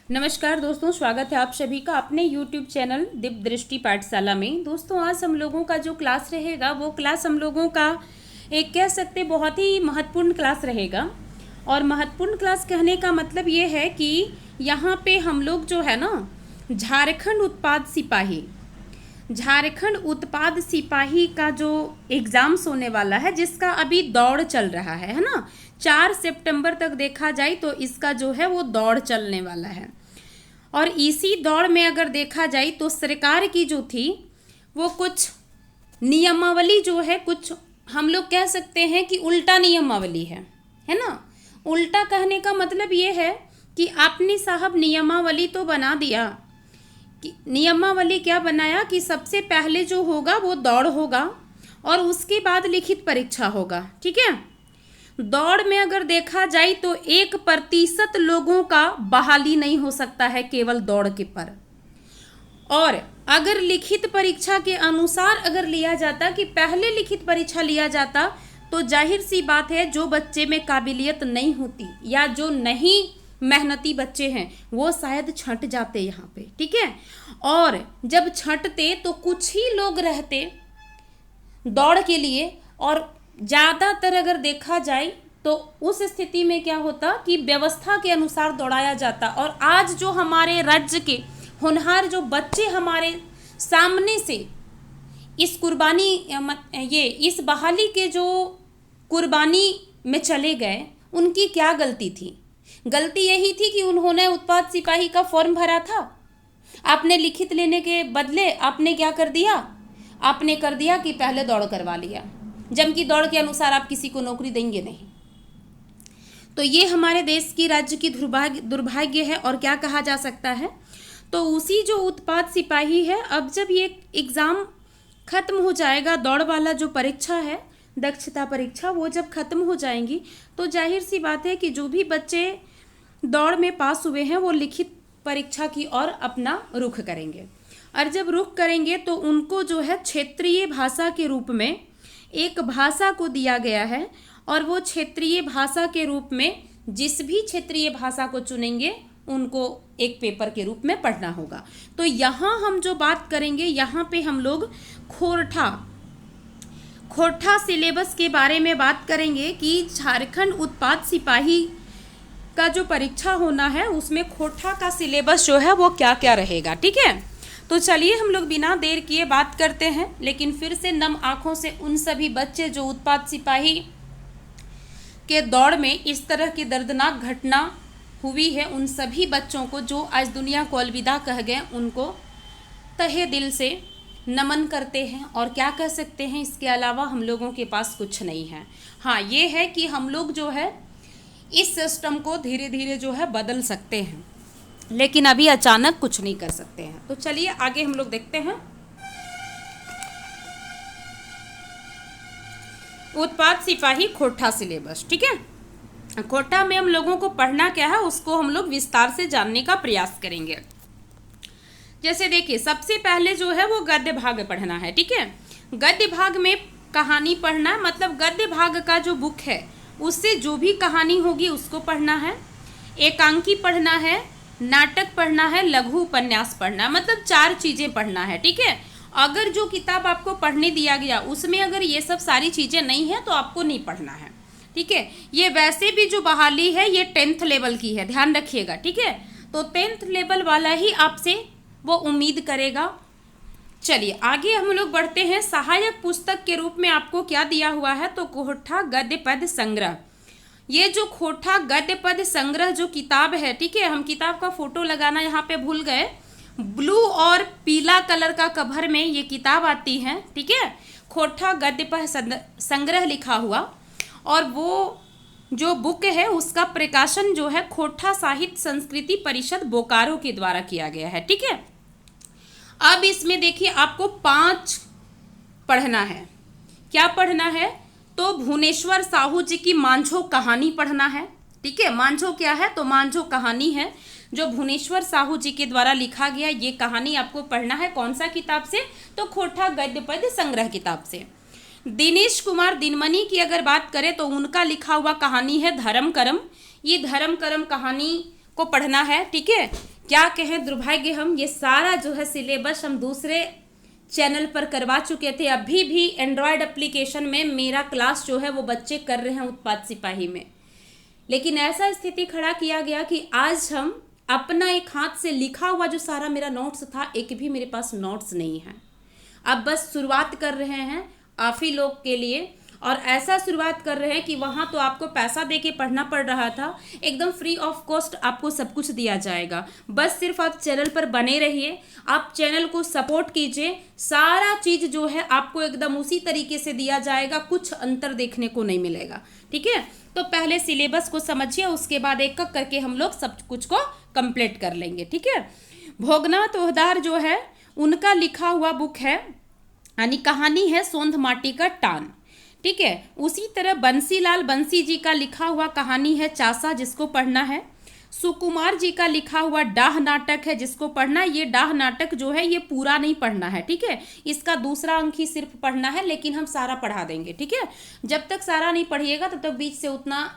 नमस्कार दोस्तों, स्वागत है आप सभी का अपने YouTube चैनल दिव्य दृष्टि पाठशाला में। दोस्तों, आज हम लोगों का जो क्लास रहेगा वो क्लास हम लोगों का एक कह सकते बहुत ही महत्वपूर्ण क्लास रहेगा। और महत्वपूर्ण क्लास कहने का मतलब ये है कि यहाँ पे हम लोग जो है ना झारखंड उत्पाद सिपाही का जो एग्ज़ाम्स होने वाला है, जिसका अभी दौड़ चल रहा है ना। 4 सितंबर तक देखा जाए तो इसका जो है वो दौड़ चलने वाला है। और इसी दौड़ में अगर देखा जाए तो सरकार की जो थी वो कुछ नियमावली जो है, कुछ हम लोग कह सकते हैं कि उल्टा नियमावली है ना। उल्टा कहने का मतलब ये है कि आपने साहब नियमावली तो बना दिया कि नियमावली क्या बनाया कि सबसे पहले जो होगा वो दौड़ होगा और उसके बाद लिखित परीक्षा होगा। ठीक है, दौड़ में अगर देखा जाए तो 1% लोगों का बहाली नहीं हो सकता है केवल दौड़ के पर। और अगर लिखित परीक्षा के अनुसार अगर लिया जाता कि पहले लिखित परीक्षा लिया जाता तो जाहिर सी बात है जो बच्चे में काबिलियत नहीं होती या जो नहीं मेहनती बच्चे हैं वो शायद छंट जाते यहाँ पे। ठीक है, और जब छंटते तो कुछ ही लोग रहते दौड़ के लिए, और ज़्यादातर अगर देखा जाए तो उस स्थिति में क्या होता कि व्यवस्था के अनुसार दौड़ाया जाता। और आज जो हमारे राज्य के होनहार जो बच्चे हमारे सामने से इस कुर्बानी इस बहाली के जो कुर्बानी में चले गए, उनकी क्या गलती थी? गलती यही थी कि उन्होंने उत्पाद सिपाही का फॉर्म भरा था। आपने लिखित लेने के बदले आपने क्या कर दिया? आपने कर दिया कि पहले दौड़ करवा लिया, जबकि दौड़ के अनुसार आप किसी को नौकरी देंगे नहीं। तो ये हमारे देश की राज्य की दुर्भाग्य है। और क्या कहा जा सकता है, तो उसी जो उत्पाद सिपाही है, अब जब ये एग्ज़ाम खत्म हो जाएगा, दौड़ वाला जो परीक्षा है दक्षता परीक्षा, वो जब खत्म हो जाएंगी तो जाहिर सी बात है कि जो भी बच्चे दौड़ में पास हुए हैं वो लिखित परीक्षा की ओर अपना रुख करेंगे। और जब रुख करेंगे तो उनको जो है क्षेत्रीय भाषा के रूप में एक भाषा को दिया गया है, और वो क्षेत्रीय भाषा के रूप में जिस भी क्षेत्रीय भाषा को चुनेंगे उनको एक पेपर के रूप में पढ़ना होगा। तो यहाँ हम जो बात करेंगे, यहाँ पे हम लोग खोरठा सिलेबस के बारे में बात करेंगे कि झारखंड उत्पाद सिपाही का जो परीक्षा होना है उसमें खोरठा का सिलेबस जो है वो क्या क्या रहेगा। ठीक है, तो चलिए हम लोग बिना देर किए बात करते हैं। लेकिन फिर से नम आँखों से उन सभी बच्चे जो उत्पाद सिपाही के दौड़ में इस तरह की दर्दनाक घटना हुई है, उन सभी बच्चों को जो आज दुनिया को अलविदा कह गए, उनको तहे दिल से नमन करते हैं। और क्या कह सकते हैं, इसके अलावा हम लोगों के पास कुछ नहीं है। हाँ, ये है कि हम लोग जो है इस सिस्टम को धीरे धीरे जो है बदल सकते हैं, लेकिन अभी अचानक कुछ नहीं कर सकते हैं। तो चलिए आगे हम लोग देखते हैं उत्पाद सिपाही खोरठा सिलेबस। ठीक है, खोरठा में हम लोगों को पढ़ना क्या है उसको हम लोग विस्तार से जानने का प्रयास करेंगे। जैसे देखिए, सबसे पहले जो है वो गद्य भाग पढ़ना है। ठीक है, गद्य भाग में कहानी पढ़ना है, मतलब गद्य भाग का जो बुक है उससे जो भी कहानी होगी उसको पढ़ना है। एकांकी पढ़ना है, नाटक पढ़ना है, लघु उपन्यास पढ़ना है, मतलब 4 चीज़ें पढ़ना है। ठीक है, अगर जो किताब आपको पढ़ने दिया गया उसमें अगर ये सब सारी चीज़ें नहीं है तो आपको नहीं पढ़ना है। ठीक है, ये वैसे भी जो बहाली है ये 10th लेवल की है, ध्यान रखिएगा। ठीक है, तो 10th लेवल वाला ही आपसे वो उम्मीद करेगा। चलिए आगे हम लोग बढ़ते हैं। सहायक पुस्तक के रूप में आपको क्या दिया हुआ है, तो खोरठा गद्य पद संग्रह। ये जो खोरठा गद्य पद संग्रह जो किताब है, ठीक है, हम किताब का फोटो लगाना यहाँ पे भूल गए। ब्लू और पीला कलर का कवर में ये किताब आती है। ठीक है, खोरठा गद्य पद संग्रह लिखा हुआ, और वो जो बुक है उसका प्रकाशन जो है खोरठा साहित्य संस्कृति परिषद बोकारो के द्वारा किया गया है। ठीक है, अब इसमें देखिए आपको 5 पढ़ना है। क्या पढ़ना है, तो भुवनेश्वर साहू जी की मांझो कहानी पढ़ना है। ठीक है, मांझो क्या है, तो मांझो कहानी है जो भुवनेश्वर साहू जी के द्वारा लिखा गया। ये कहानी आपको पढ़ना है कौन सा किताब से, तो खोरठा गद्य पद संग्रह किताब से। दिनेश कुमार दिनमनी की अगर बात करें तो उनका लिखा हुआ कहानी है धर्म करम। ये धर्म करम कहानी को पढ़ना है। ठीक है, क्या कहें दुर्भाग्य, हम ये सारा जो है सिलेबस हम दूसरे चैनल पर करवा चुके थे। अभी भी एंड्रॉयड एप्लीकेशन में मेरा क्लास जो है वो बच्चे कर रहे हैं उत्पाद सिपाही में, लेकिन ऐसा स्थिति खड़ा किया गया कि आज हम अपना एक हाथ से लिखा हुआ जो सारा मेरा नोट्स था, एक भी मेरे पास नोट्स नहीं है। अब बस शुरुआत कर रहे हैं आप ही लोग के लिए, और ऐसा शुरुआत कर रहे हैं कि वहाँ तो आपको पैसा दे के पढ़ना पड़ रहा था, एकदम फ्री ऑफ कॉस्ट आपको सब कुछ दिया जाएगा। बस सिर्फ आप चैनल पर बने रहिए, आप चैनल को सपोर्ट कीजिए, सारा चीज़ जो है आपको एकदम उसी तरीके से दिया जाएगा, कुछ अंतर देखने को नहीं मिलेगा। ठीक है, तो पहले सिलेबस को समझिए, उसके बाद एक एक करके हम लोग सब कुछ को कंप्लीट कर लेंगे। ठीक है, भोगनाथ ओहदार जो है उनका लिखा हुआ बुक है, यानी कहानी है सोंध माटी का टान। ठीक है, उसी तरह बंसीलाल बंसी जी का लिखा हुआ कहानी है चासा, जिसको पढ़ना है। सुकुमार जी का लिखा हुआ डाह नाटक है, जिसको पढ़ना है। ये डाह नाटक जो है ये पूरा नहीं पढ़ना है, ठीक है, इसका दूसरा अंक ही सिर्फ पढ़ना है, लेकिन हम सारा पढ़ा देंगे। ठीक है, जब तक सारा नहीं पढ़िएगा तब तक बीच से उतना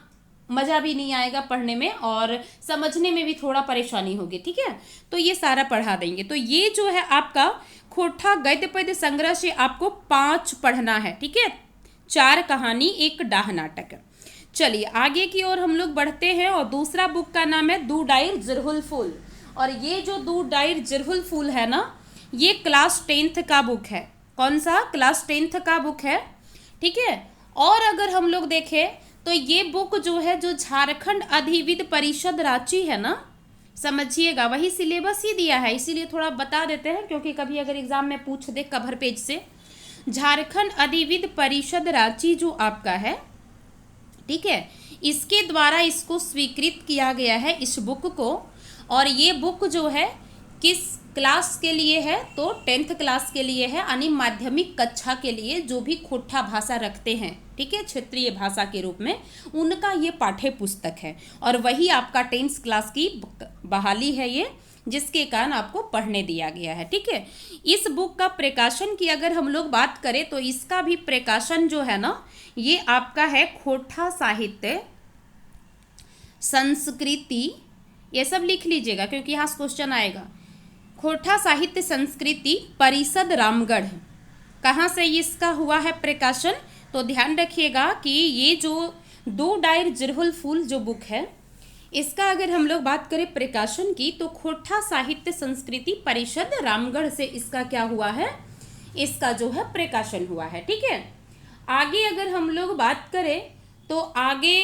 मज़ा भी नहीं आएगा पढ़ने में, और समझने में भी थोड़ा परेशानी होगी। ठीक है, तो ये सारा पढ़ा देंगे। तो ये जो है आपका खोटा गद्य पद्य संग्रह से आपको 5 पढ़ना है। ठीक है, 4 कहानी, 1 डाह नाटक। चलिए आगे की ओर हम लोग बढ़ते हैं, और दूसरा बुक का नाम है दू डाइर जिरहुल फूल। और ये जो दू डाइर जिरहुल फूल है ना, ये क्लास 10th का बुक है। कौन सा? क्लास 10th का बुक है। ठीक है, और अगर हम लोग देखें तो ये बुक जो है, जो झारखंड अधिविद्य परिषद रांची है ना, समझिएगा वही सिलेबस ही दिया है, इसीलिए थोड़ा बता देते हैं, क्योंकि कभी अगर एग्जाम में पूछ दे कवर पेज से। झारखंड अधिविद्य परिषद रांची जो आपका है, ठीक है, इसके द्वारा इसको स्वीकृत किया गया है इस बुक को। और ये बुक जो है किस क्लास के लिए है? तो 10th क्लास के लिए है, यानी माध्यमिक कक्षा के लिए जो भी खोटा भाषा रखते हैं, ठीक है, क्षेत्रीय भाषा के रूप में, उनका ये पाठ्य पुस्तक है। और वही आपका 10th क्लास की बहाली है ये, जिसके कारण आपको पढ़ने दिया गया है। ठीक है, इस बुक का प्रकाशन की अगर हम लोग बात करें तो इसका भी प्रकाशन जो है ना, ये आपका है खोटा साहित्य संस्कृति, ये सब लिख लीजिएगा क्योंकि यहाँ क्वेश्चन आएगा। खोटा साहित्य संस्कृति परिषद रामगढ़, कहाँ से इसका हुआ है प्रकाशन? तो ध्यान रखिएगा कि ये जो दो डायर जिरहुल फूल जो बुक है, इसका अगर हम लोग बात करें प्रकाशन की, तो खोटा साहित्य संस्कृति परिषद रामगढ़ से इसका क्या हुआ है? इसका जो है प्रकाशन हुआ है। ठीक है, आगे अगर हम लोग बात करें तो आगे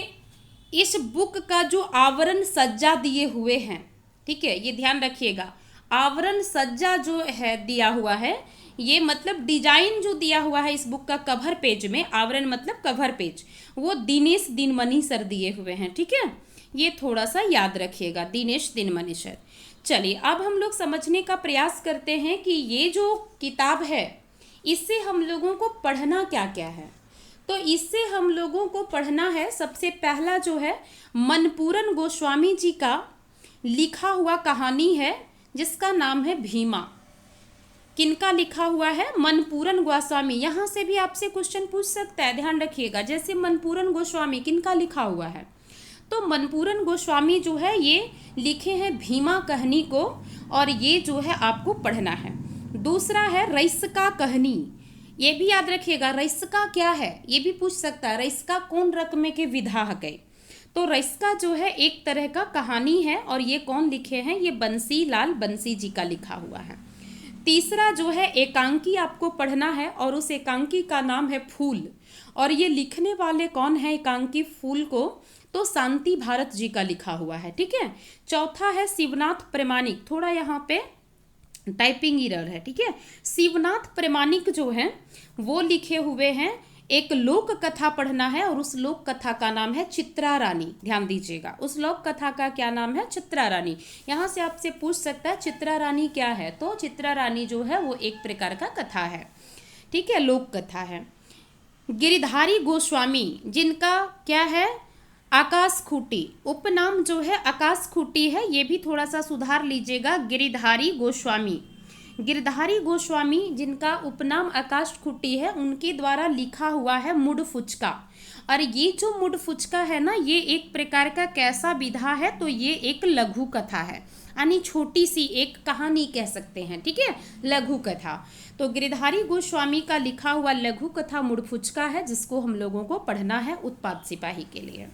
इस बुक का जो आवरण सज्जा दिए हुए हैं, ठीक है, ये ध्यान रखिएगा, आवरण सज्जा जो है दिया हुआ है, ये मतलब डिजाइन जो दिया हुआ है इस बुक का कवर पेज में, आवरण मतलब कवर पेज, वो दिनेश दिनमणि सर दिए हुए हैं। ठीक है, ये थोड़ा सा याद रखिएगा, दिनेश दिनमणि सर। चलिए अब हम लोग समझने का प्रयास करते हैं कि ये जो किताब है इससे हम लोगों को पढ़ना क्या क्या है। तो इससे हम लोगों को पढ़ना है, सबसे पहला जो है मनपूरन गोस्वामी जी का लिखा हुआ कहानी है जिसका नाम है भीमा। किनका लिखा हुआ है? मनपूरन गोस्वामी। यहाँ से भी आपसे क्वेश्चन पूछ सकता है, ध्यान रखिएगा। जैसे मनपूरन गोस्वामी किनका लिखा हुआ है? तो मनपूरन गोस्वामी जो है ये लिखे हैं भीमा कहानी को, और ये जो है आपको पढ़ना है। दूसरा है रईसका कहानी, ये भी याद रखिएगा। रईसका क्या है ये भी पूछ सकता है, रईसका कौन रकम के विधायक है? तो रईसका जो है एक तरह का कहानी है, और ये कौन लिखे हैं? ये बंसीलाल बंसी जी का लिखा हुआ है। तीसरा जो है एकांकी आपको पढ़ना है, और उस एकांकी का नाम है फूल, और ये लिखने वाले कौन है एकांकी फूल को? तो शांति भारत जी का लिखा हुआ है। ठीक है, चौथा है शिवनाथ प्रामाणिक, थोड़ा यहाँ पे टाइपिंग एरर है। ठीक है, शिवनाथ प्रामाणिक जो है वो लिखे हुए हैं, एक लोक कथा पढ़ना है, और उस लोक कथा का नाम है चित्रा रानी। ध्यान दीजिएगा, उस लोक कथा का क्या नाम है? चित्रा रानी। यहाँ से आपसे पूछ सकता है चित्रा रानी क्या है? तो चित्रा रानी जो है वो एक प्रकार का कथा है, ठीक है, लोक कथा है। गिरिधारी गोस्वामी जिनका क्या है? आकाश खूटी, उपनाम जो है आकाश खूटी है, ये भी थोड़ा सा सुधार लीजिएगा। गिरिधारी गोस्वामी, गिरधारी गोस्वामी जिनका उपनाम आकाश खूटी है, उनके द्वारा लिखा हुआ है मुड फुचका। और ये जो मुड फुचका है ना, ये एक प्रकार का कैसा विधा है? तो ये एक लघु कथा है, यानी छोटी सी एक कहानी कह सकते हैं, ठीक है, लघु कथा। तो गिरधारी गोस्वामी का लिखा हुआ लघु कथा मुड़फुचका है, जिसको हम लोगों को पढ़ना है उत्पाद सिपाही के लिए।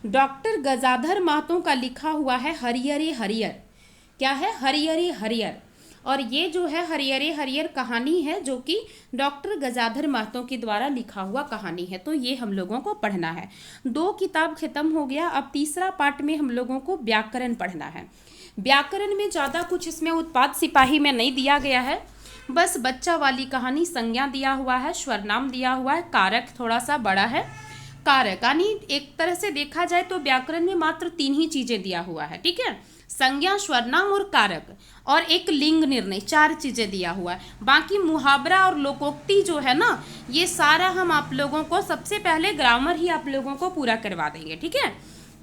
डॉक्टर गजाधर महतो का लिखा हुआ है हरियरे हरियर। क्या है? हरियरे हरियर। और ये जो है हरियरे हरियर कहानी है, जो कि डॉक्टर गजाधर महतो के द्वारा लिखा हुआ कहानी है। तो ये हम लोगों को पढ़ना है। 2 किताब खत्म हो गया। अब तीसरा पार्ट में हम लोगों को व्याकरण पढ़ना है। व्याकरण में ज़्यादा कुछ इसमें उत्पाद सिपाही में नहीं दिया गया है, बस बच्चा वाली कहानी, संज्ञा दिया हुआ है, स्वरनाम दिया हुआ है, कारक थोड़ा सा बड़ा है। कारक यानी एक तरह से देखा जाए तो व्याकरण में मात्र 3 ही चीजें दिया हुआ है, ठीक है, संज्ञा, स्वरनाम और कारक, और एक लिंग निर्णय, 4 चीजें दिया हुआ है। बाकी मुहावरा और लोकोक्ति जो है ना, ये सारा हम आप लोगों को सबसे पहले ग्रामर ही आप लोगों को पूरा करवा देंगे, ठीक है।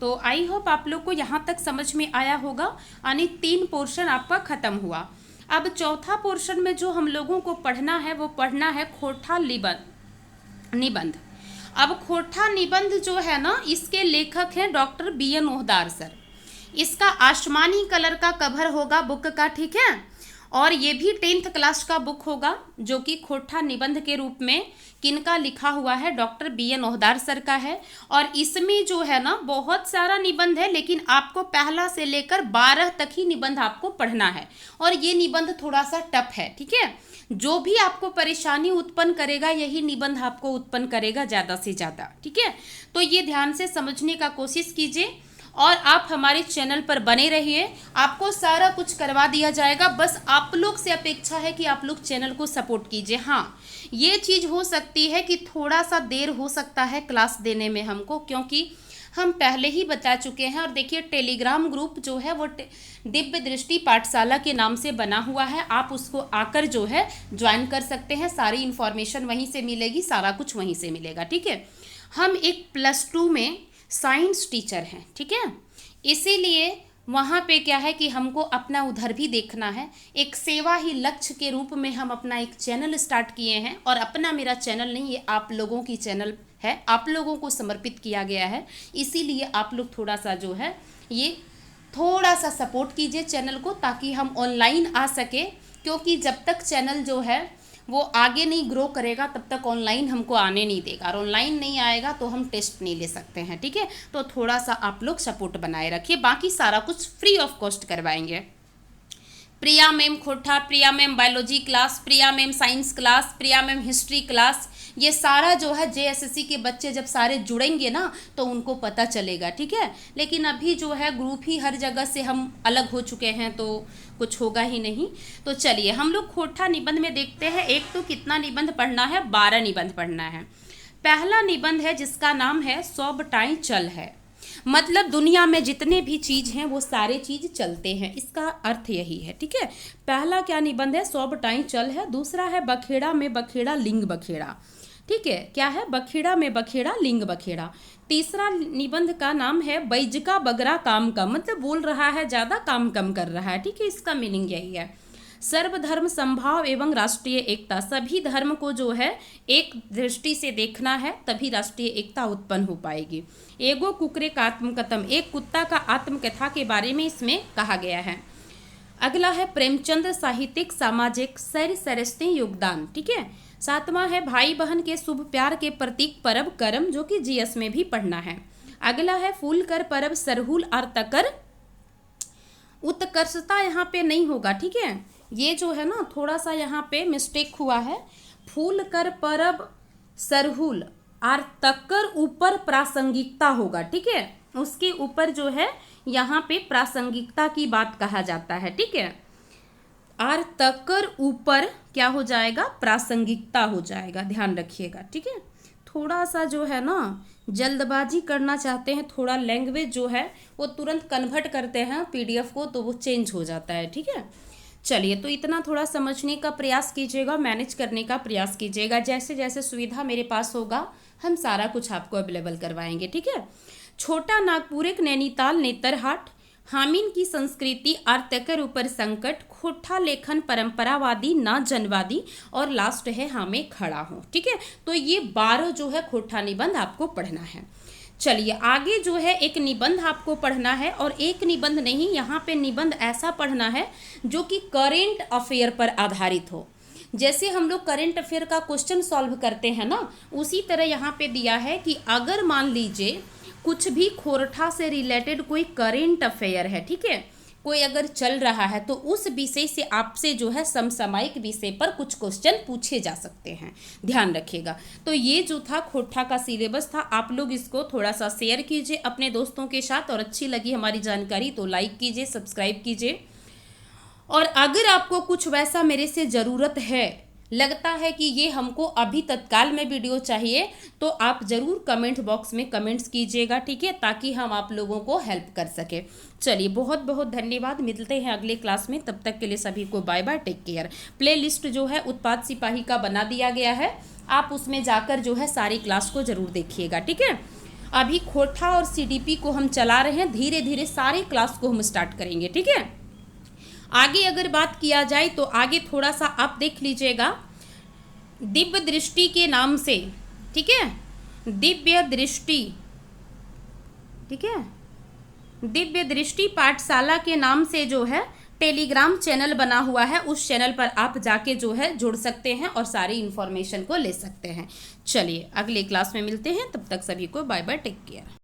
तो आई होप आप लोग को यहाँ तक समझ में आया होगा। यानी 3 पोर्शन आपका खत्म हुआ। अब चौथा पोर्शन में जो हम लोगों को पढ़ना है वो पढ़ना है खोटा निबंध। अब खोटा निबंध जो है ना, इसके लेखक हैं डॉक्टर BN ओहदार सर। इसका आसमानी कलर का कवर होगा बुक का, ठीक है, और ये भी 10th क्लास का बुक होगा, जो कि खोटा निबंध के रूप में किनका लिखा हुआ है? डॉक्टर BN ओहदार सर का है। और इसमें जो है ना बहुत सारा निबंध है, लेकिन आपको पहला से लेकर 12 तक ही निबंध आपको पढ़ना है। और ये निबंध थोड़ा सा टफ है, ठीक है। जो भी आपको परेशानी उत्पन्न करेगा यही निबंध आपको उत्पन्न करेगा ज़्यादा से ज़्यादा, ठीक है। तो ये ध्यान से समझने का कोशिश कीजिए और आप हमारे चैनल पर बने रहिए। आपको सारा कुछ करवा दिया जाएगा, बस आप लोग से अपेक्षा है कि आप लोग चैनल को सपोर्ट कीजिए। हाँ, ये चीज़ हो सकती है कि थोड़ा सा देर हो सकता है क्लास देने में हमको, क्योंकि हम पहले ही बता चुके हैं। और देखिए टेलीग्राम ग्रुप जो है वो दिव्य दृष्टि पाठशाला के नाम से बना हुआ है, आप उसको आकर जो है ज्वाइन कर सकते हैं। सारी इन्फॉर्मेशन वहीं से मिलेगी, सारा कुछ वहीं से मिलेगा, ठीक है। हम एक +2 में साइंस टीचर हैं, ठीक है, इसीलिए वहाँ पे क्या है कि हमको अपना उधर भी देखना है। एक सेवा ही लक्ष्य के रूप में हम अपना एक चैनल स्टार्ट किए हैं, और अपना मेरा चैनल नहीं, ये आप लोगों की चैनल है, आप लोगों को समर्पित किया गया है। इसीलिए आप लोग थोड़ा सा जो है ये थोड़ा सा सपोर्ट कीजिए चैनल को, ताकि हम ऑनलाइन आ सके, क्योंकि जब तक चैनल जो है वो आगे नहीं ग्रो करेगा तब तक ऑनलाइन हमको आने नहीं देगा, और ऑनलाइन नहीं आएगा तो हम टेस्ट नहीं ले सकते हैं, ठीक है। तो थोड़ा सा आप लोग सपोर्ट बनाए रखिए, बाकी सारा कुछ फ्री ऑफ कॉस्ट करवाएंगे। प्रिया मैम खोटा, प्रिया मैम बायोलॉजी क्लास, प्रिया मैम साइंस क्लास, प्रिया मैम हिस्ट्री क्लास, ये सारा जो है JSSC के बच्चे जब सारे जुड़ेंगे ना तो उनको पता चलेगा, ठीक है। लेकिन अभी जो है ग्रुप ही हर जगह से हम अलग हो चुके हैं, तो कुछ होगा ही नहीं। तो चलिए हम लोग खोटा निबंध में देखते हैं। एक तो कितना निबंध पढ़ना है? 12 निबंध पढ़ना है। पहला निबंध है जिसका नाम है 100 बटाएं चल है, मतलब दुनिया में जितने भी चीज़ हैं वो सारे चीज़ चलते हैं, इसका अर्थ यही है, ठीक है। पहला क्या निबंध है? 100 बटाएं चल है। दूसरा है बखेड़ा में बखेड़ा लिंग बखेड़ा, ठीक है, क्या है? बखेड़ा में बखेड़ा लिंग बखेड़ा। तीसरा निबंध का नाम है बैजका बगरा काम कम, मतलब बोल रहा है ज़्यादा काम कम कर रहा है, ठीक है, इसका मीनिंग यही है। सर्वधर्म संभाव एवं राष्ट्रीय एकता, सभी धर्म को जो है एक दृष्टि से देखना है, तभी राष्ट्रीय एकता उत्पन्न हो पाएगी। एगो कुकरे का आत्मकथम, एक कुत्ता का आत्मकथा के बारे में इसमें कहा गया है। अगला है प्रेमचंद साहित्यिक सामाजिक सैर सरस्ते योगदान, ठीक है। 7वां है भाई बहन के शुभ प्यार के प्रतीक परब करम, जो कि GS में भी पढ़ना है। अगला है फूल कर परब सरहुल और तकर, उत्कर्षता यहाँ पे नहीं होगा, ठीक है, ये जो है ना थोड़ा सा यहाँ पे मिस्टेक हुआ है। फूल कर परब सरहुल और तकर ऊपर प्रासंगिकता होगा, ठीक है, उसके ऊपर जो है यहाँ पे प्रासंगिकता की बात कहा जाता है, ठीक है। और तकर ऊपर क्या हो जाएगा? प्रासंगिकता हो जाएगा, ध्यान रखिएगा, ठीक है। थोड़ा सा जो है ना जल्दबाजी करना चाहते हैं, थोड़ा लैंग्वेज जो है वो तुरंत कन्वर्ट करते हैं PDF को, तो वो चेंज हो जाता है, ठीक है। चलिए, तो इतना थोड़ा समझने का प्रयास कीजिएगा, मैनेज करने का प्रयास कीजिएगा। जैसे जैसे सुविधा मेरे पास होगा हम सारा कुछ आपको अवेलेबल करवाएंगे, ठीक है। छोटा नागपुर एक नैनीताल नेतरहाट, हामिन की संस्कृति और तकर ऊपर संकट, खोटा लेखन परंपरावादी ना जनवादी, और लास्ट है हमें खड़ा हो, ठीक है। तो ये 12 जो है खोटा निबंध आपको पढ़ना है। चलिए आगे जो है एक निबंध आपको पढ़ना है, और एक निबंध नहीं, यहाँ पे निबंध ऐसा पढ़ना है जो कि करेंट अफेयर पर आधारित हो। जैसे हम लोग करेंट अफेयर का क्वेश्चन सॉल्व करते हैं ना, उसी तरह यहाँ पे दिया है कि अगर मान लीजिए कुछ भी खोरठा से रिलेटेड कोई करेंट अफेयर है, ठीक है, कोई अगर चल रहा है तो उस विषय से आपसे जो है समसामयिक विषय पर कुछ क्वेश्चन पूछे जा सकते हैं, ध्यान रखिएगा। तो ये जो था खोरठा का सिलेबस था, आप लोग इसको थोड़ा सा शेयर कीजिए अपने दोस्तों के साथ, और अच्छी लगी हमारी जानकारी तो लाइक कीजिए, सब्सक्राइब कीजिए। और अगर आपको कुछ वैसा मेरे से ज़रूरत है, लगता है कि ये हमको अभी तत्काल में वीडियो चाहिए, तो आप ज़रूर कमेंट बॉक्स में कमेंट्स कीजिएगा, ठीक है, ताकि हम आप लोगों को हेल्प कर सके। चलिए बहुत बहुत धन्यवाद, मिलते हैं अगले क्लास में, तब तक के लिए सभी को bye bye, take care. Playlist जो है उत्पाद सिपाही का बना दिया गया है, आप उसमें जाकर जो है सारी क्लास को ज़रूर देखिएगा, ठीक है। अभी खोरठा और CDP को हम चला रहे हैं, धीरे धीरे सारी क्लास को हम स्टार्ट करेंगे, ठीक है। आगे अगर बात किया जाए तो आगे थोड़ा सा आप देख लीजिएगा, दिव्य दृष्टि के नाम से, ठीक है, दिव्य दृष्टि, ठीक है, दिव्य दृष्टि पाठशाला के नाम से जो है टेलीग्राम चैनल बना हुआ है, उस चैनल पर आप जाके जो है जुड़ सकते हैं और सारी इन्फॉर्मेशन को ले सकते हैं। चलिए अगले क्लास में मिलते हैं, तब तक सभी को बाय बाय, टेक केयर।